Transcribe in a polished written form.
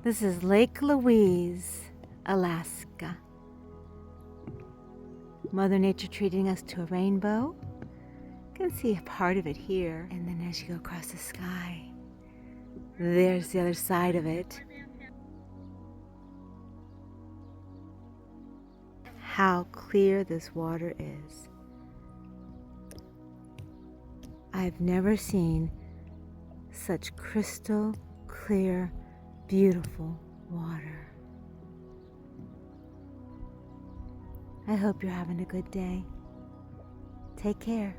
This is Lake Louise, Alaska. Mother Nature treating us to a rainbow. You can see a part of it here, and then as you go across the sky, there's the other side of it. How clear this water is. I've never seen such crystal clear, beautiful water. I hope you're having a good day. Take care.